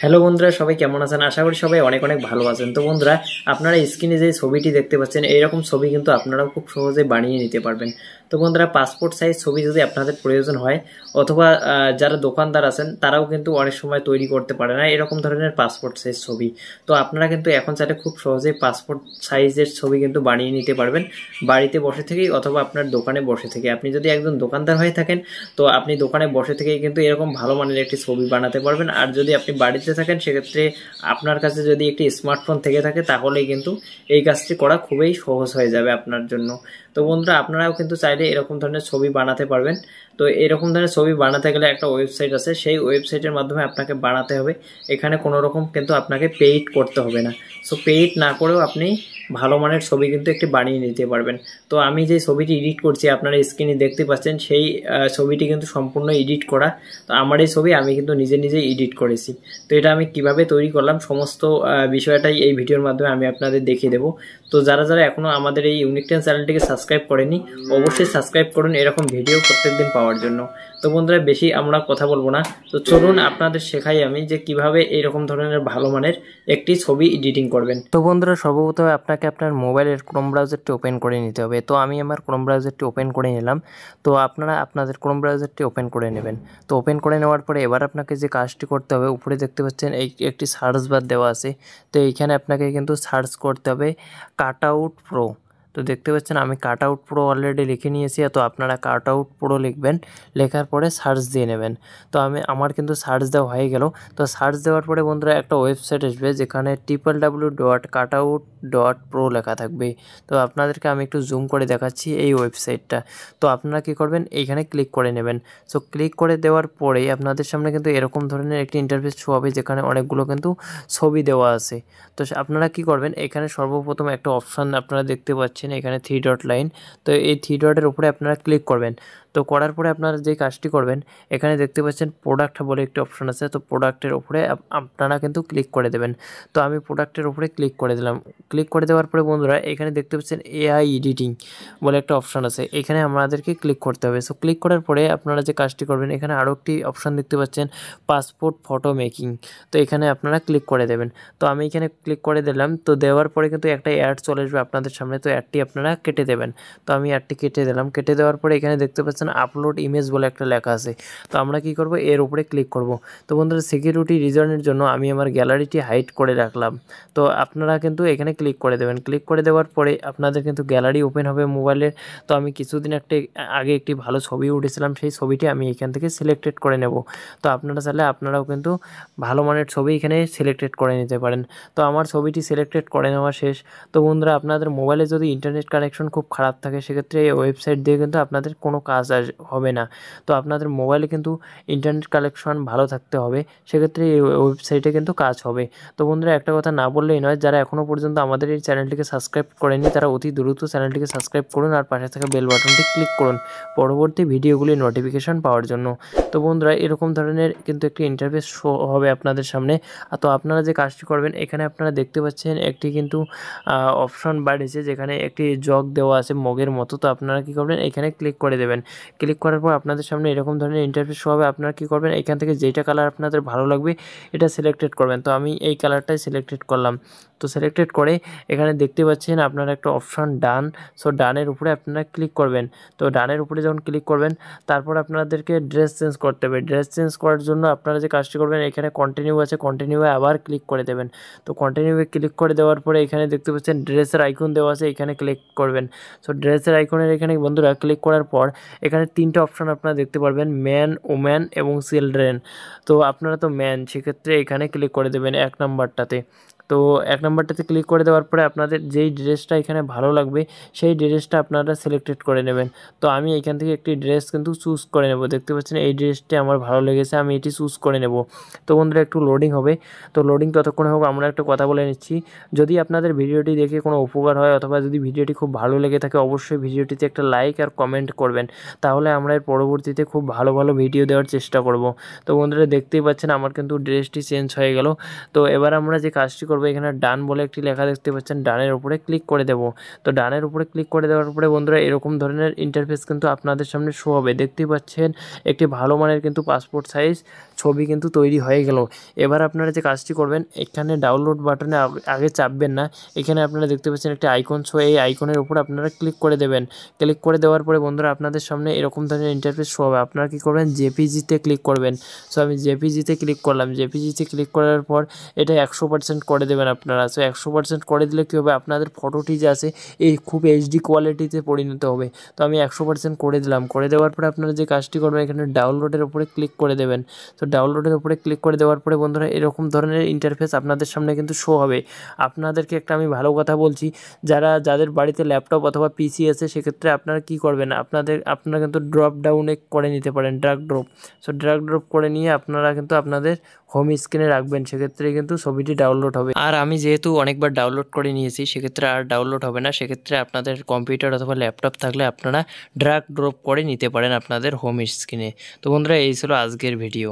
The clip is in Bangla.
হ্যালো বন্ধুরা, সবাই কেমন আছেন? আশা করি সবাই অনেক অনেক ভালো আছেন। তো বন্ধুরা, আপনারা স্ক্রিনে যে ছবিটি দেখতে পাচ্ছেন এইরকম ছবি কিন্তু আপনারাও খুব সহজে বানিয়ে নিতে পারবেন। তো বন্ধুরা, পাসপোর্ট সাইজ ছবি যদি আপনাদের প্রয়োজন হয় অথবা যারা দোকানদার আছেন তারাও কিন্তু অনেক সময় তৈরি করতে পারে না এরকম ধরনের পাসপোর্ট সাইজ ছবি। তো আপনারা কিন্তু এখন চাইলে খুব সহজেই পাসপোর্ট সাইজের ছবি কিন্তু বানিয়ে নিতে পারবেন বাড়িতে বসে থেকেই অথবা আপনার দোকানে বসে থেকে। আপনি যদি একজন দোকানদার হয়ে থাকেন তো আপনি দোকানে বসে থেকেই কিন্তু এরকম ভালো মানের একটি ছবি বানাতে পারবেন। আর যদি আপনি বাড়িতে থাকেন সেক্ষেত্রে আপনার কাছে যদি একটি স্মার্টফোন থেকে থাকে তাহলেই কিন্তু এই কাজটি করা খুবই সহজ হয়ে যাবে আপনার জন্য। তো বন্ধুরা, আপনারাও কিন্তু চাইলে এরকম ধরনের ছবি বানাতে পারবেন। তো এরকম ধরনের ছবি বানাতে গেলে একটা ওয়েবসাইট আছে, সেই ওয়েবসাইটের মাধ্যমে আপনাকে বানাতে হবে। এখানে কোনো রকম কিন্তু আপনাকে পেইড করতে হবে না। সো পেইড না করেও আপনি ভালো মানের ছবি কিন্তু একটি বানিয়ে নিতে পারবেন। তো আমি যে ছবিটি এডিট করছি আপনারা স্ক্রিনে দেখতে পাচ্ছেন, সেই ছবিটি কিন্তু সম্পূর্ণ এডিট করা। তো আমার এই ছবি আমি কিন্তু নিজে নিজে এডিট করেছি। তো এটা আমি কিভাবে তৈরি করলাম সমস্ত বিষয়টাই এই ভিডিওর মাধ্যমে আমি আপনাদের দেখিয়ে দেবো। তো যারা যারা এখনো আমাদের এই ইউনিক টেন চ্যানেলটিকে সাবস্ক্রাইব করেনি অবশ্যই সাবস্ক্রাইব করুন এরকম ভিডিও প্রত্যেকদিন পাওয়ার জন্য। তো বন্ধুরা, বেশি আমরা কথা বলবো না, তো চলুন আপনাদের শেখাই আমি যে কিভাবে এইরকম ধরনের ভালো মানের একটি ছবি এডিটিং করবেন। তো বন্ধুরা, সর্বপ্রথমে আপনাকে আপনার মোবাইলের ক্রোম ব্রাউজারটি ওপেন করে নিতে হবে। তো আমি আমার ক্রোম ব্রাউজারটি ওপেন করে নিলাম। তো আপনারা আপনাদের ক্রোম ব্রাউজারটি ওপেন করে নেবেন। তো ওপেন করে নেওয়ার পরে এবার আপনাকে যে কাজটি করতে হবে, উপরে দেখতে পাচ্ছেন এই একটি সার্চ বার দেওয়া আছে। তো এইখানে আপনাকে কিন্তু সার্চ করতে হবে কাটআউট প্রো। তো দেখতে পাচ্ছেন আমি কাটআউট প্রো অলরেডি লিখে নিয়েছি। তো আপনারা কাটআউট প্রো লিখবেন, লেখার পরে সার্চ দিয়ে নেবেন। তো আমার কিন্তু সার্চ দেওয়া হয়ে গেল। তো সার্চ দেওয়ার পরে বন্ধুরা একটা ওয়েবসাইট আসবে যেখানে www.cutout.pro লেখা থাকবে। তো আপনাদেরকে আমি একটু জুম করে দেখাচ্ছি এই ওয়েবসাইটটা। তো আপনারা কি করবেন, এইখানে ক্লিক করে নেবেন। সো ক্লিক করে দেওয়ার পরেই আপনাদের সামনে কিন্তু এরকম ধরনের একটি ইন্টারফেস শো হবে যেখানে অনেকগুলো কিন্তু ছবি দেওয়া আছে। তো আপনারা কি করবেন, এখানে সর্বপ্রথম একটা অপশান আপনারা দেখতে পাচ্ছেন এখানে 3 ডট লাইন। তো এই 3 ডটের উপরে আপনারা ক্লিক করবেন। তো করার পরে আপনারা যে কাজটি করবেন, এখানে দেখতে পাচ্ছেন প্রোডাক্ট বলে একটি অপশন আছে। তো প্রোডাক্টের উপরে আপনারা কিন্তু ক্লিক করে দেবেন। তো আমি প্রোডাক্টের উপরে ক্লিক করে দিলাম। ক্লিক করে দেওয়ার পরে বন্ধুরা এখানে দেখতে পাচ্ছেন এআই এডিটিং বলে একটা অপশন আছে, এখানে আমাদেরকে ক্লিক করতে হবে। সো ক্লিক করার পরে আপনারা যে কাজটি করবেন, এখানে আরও একটি অপশান দেখতে পাচ্ছেন পাসপোর্ট ফটো মেকিং। তো এখানে আপনারা ক্লিক করে দেবেন। তো আমি এখানে ক্লিক করে দিলাম। তো দেওয়ার পরে কিন্তু একটা অ্যাড চলে আসবে আপনাদের সামনে। তো অ্যাডটি আপনারা কেটে দেবেন। তো আমি অ্যাডটি কেটে দিলাম। কেটে দেওয়ার পরে এখানে দেখতে পাচ্ছেন আপলোড ইমেজ বলে একটা লেখা আছে। তো আমরা কি করব, এর উপরে ক্লিক করব। তো বন্ধুরা, সিকিউরিটি রিজনের জন্য আমি আমার গ্যালারিটি হাইড করে রাখলাম। তো আপনারা কিন্তু এখানে ক্লিক করে দেবেন। ক্লিক করে দেওয়ার পরে আপনাদের কিন্তু গ্যালারি ওপেন হবে মোবাইলের। তো আমি কিছুদিন আগে একটি ভালো ছবি উঠেছিলাম, সেই ছবিটি আমি এখান থেকে সিলেক্টেড করে নেব। তো আপনারা চাইলে আপনারাও কিন্তু ভালো মানের ছবি এখানে সিলেক্টেড করে নিতে পারেন। তো আমার ছবিটি সিলেক্টেড করে নেওয়া শেষ। তো বন্ধুরা, আপনাদের মোবাইলে যদি ইন্টারনেট কানেকশন খুব খারাপ থাকে সেক্ষেত্রে এই ওয়েবসাইট দিয়ে কিন্তু আপনাদের কোনো কাজ হবে না। তো আপনাদের মোবাইলে কিন্তু ইন্টারনেট কানেকশন ভালো থাকতে হবে, সেক্ষেত্রে এই ওয়েবসাইটে কিন্তু কাজ হবে। তো বন্ধুরা, একটা কথা না বললেই নয়, যারা এখনও পর্যন্ত আমাদের এই চ্যানেলটিকে সাবস্ক্রাইব করেনি তারা অতি দ্রুত চ্যানেলটিকে সাবস্ক্রাইব করুন আর পাশে থাকা বেল বাটনটি ক্লিক করুন পরবর্তী ভিডিওগুলির নোটিফিকেশন পাওয়ার জন্য। তো বন্ধুরা, এরকম ধরনের কিন্তু একটি ইন্টারফেস শো হবে আপনাদের সামনে। তো আপনারা যে কাজটি করবেন, এখানে আপনারা দেখতে পাচ্ছেন একটি কিন্তু অপশন বাড়িয়েছে যেখানে একটি জগ দেওয়া আছে মগের মতো। তো আপনারা কি করবেন, এখানে ক্লিক করে দেবেন। ক্লিক করার পর আপনাদের সামনে এরকম ধরনের ইন্টারফেস শো হবে। আপনারা কি করবেন, এখান থেকে যেটা কালার আপনাদের ভালো লাগবে এটা সিলেক্টেড করবেন। তো আমি এই কালারটাই সিলেক্টেড করলাম। তো সিলেক্টেড করে এখানে দেখতে পাচ্ছেন আপনারা একটা অপশন ডান। সো ডানের উপরে আপনারা ক্লিক করবেন। তো ডানের উপরে যখন ক্লিক করবেন তারপর আপনাদেরকে ড্রেস চেঞ্জ করতে হবে। ড্রেস চেঞ্জ করার জন্য আপনারা যে কাজটি করবেন, এখানে কন্টিনিউ আছে, কন্টিনিউয়ে আবার ক্লিক করে দেবেন। তো কন্টিনিউয়ে ক্লিক করে দেওয়ার পরে এখানে দেখতে পাচ্ছেন ড্রেসের আইকন দেওয়া আছে, এখানে ক্লিক করবেন। সো ড্রেসের আইকনের এখানে বন্ধুরা ক্লিক করার পর এখানে 3টে অপশন আপনারা দেখতে পারবেন, ম্যান, ওম্যান এবং চিলড্রেন। তো আপনারা তো ম্যান, সেক্ষেত্রে এখানে ক্লিক করে দেবেন 1 নম্বরটাতে। তো 1 নম্বরটাতে ক্লিক করে দেওয়ার পরে আপনাদের যেই ড্রেসটা এখানে ভালো লাগবে সেই ড্রেসটা আপনারা সিলেক্টেড করে নেবেন। তো আমি এখান থেকে একটি ড্রেস কিন্তু চুজ করে নেব। দেখতে পাচ্ছেন এই ড্রেসটি আমার ভালো লেগেছে, আমি এটি চুজ করে নেব। তো বন্ধুরা, একটু লোডিং হবে। তো লোডিং ততক্ষণ হোক, আমরা একটা কথা বলে নিচ্ছি। যদি আপনাদের ভিডিওটি দেখে কোনো উপকার হয় অথবা যদি ভিডিওটি খুব ভালো লেগে থাকে অবশ্যই ভিডিওটিতে একটা লাইক আর কমেন্ট করবেন, তাহলে আমরা এর পরবর্তীতে খুব ভালো ভালো ভিডিও দেওয়ার চেষ্টা করব। তো বন্ধুরা, দেখতেই পাচ্ছেন আমার কিন্তু ড্রেসটি চেঞ্জ হয়ে গেল। তো এবার আমরা যে কাজটি করব, এখানে ডান বলে একটি লেখা দেখতে পাচ্ছেন, ডানের উপরে ক্লিক করে দেব। তো ডানের উপরে ক্লিক করে দেওয়ার পরে বন্ধুরা এরকম ধরনের ইন্টারফেস কিন্তু আপনাদের সামনে শো হবে। দেখতেই পাচ্ছেন একটি ভালো মানের কিন্তু পাসপোর্ট সাইজ ছবি কিন্তু তৈরি হয়ে গেল। এবার আপনারা যে কাজটি করবেন, এখানে ডাউনলোড বাটনে আগে চাপবেন না। এখানে আপনারা দেখতে পাচ্ছেন একটা আইকন শো, এই আইকনের উপর আপনারা ক্লিক করে দেবেন। ক্লিক করে দেওয়ার পরে বন্ধুরা আপনাদের সামনে এরকম ধরনের ইন্টারফেস শো হবে। আপনারা কী করবেন, জেপিজিতে ক্লিক করবেন। সো আমি জেপিজিতে ক্লিক করলাম। জেপিজিতে ক্লিক করার পর এটা 100% করে দেবেন আপনারা। সো 100% করে দিলে কী হবে, আপনাদের ফটোটি যে আছে এই খুব এইচডি কোয়ালিটিতে পরিণত হবে। তো আমি 100% করে দিলাম। করে দেওয়ার পরে আপনারা যে কাজটি করবেন, এখানে ডাউনলোডের উপরে ক্লিক করে দেবেন। তো ডাউনলোডের উপরে ক্লিক করে দেওয়ার পরে বন্ধুরা এরকম ধরনের ইন্টারফেস আপনাদের সামনে কিন্তু শো হবে। আপনাদেরকে একটা আমি ভালো কথা বলছি, যাদের বাড়িতে ল্যাপটপ অথবা পিসি আছে সেক্ষেত্রে আপনারা কী করবেন, আপনারা কিন্তু ড্রপ ডাউনে করে নিতে পারেন, drag drop. So drag drop করে নিয়ে আপনারা কিন্তু আপনাদের হোম স্ক্রিনে রাখবেন, সেক্ষেত্রে কিন্তু ছবিটি ডাউনলোড হবে। আর আমি যেহেতু অনেকবার ডাউনলোড করে নিয়েছি সেক্ষেত্রে আর ডাউনলোড হবে না। সেক্ষেত্রে আপনাদের কম্পিউটার অথবা ল্যাপটপ থাকলে আপনারা ড্র্যাগ ড্রপ করে নিতে পারেন আপনাদের হোম স্ক্রিনে। তো বন্ধুরা এই ছিল আজকের ভিডিও।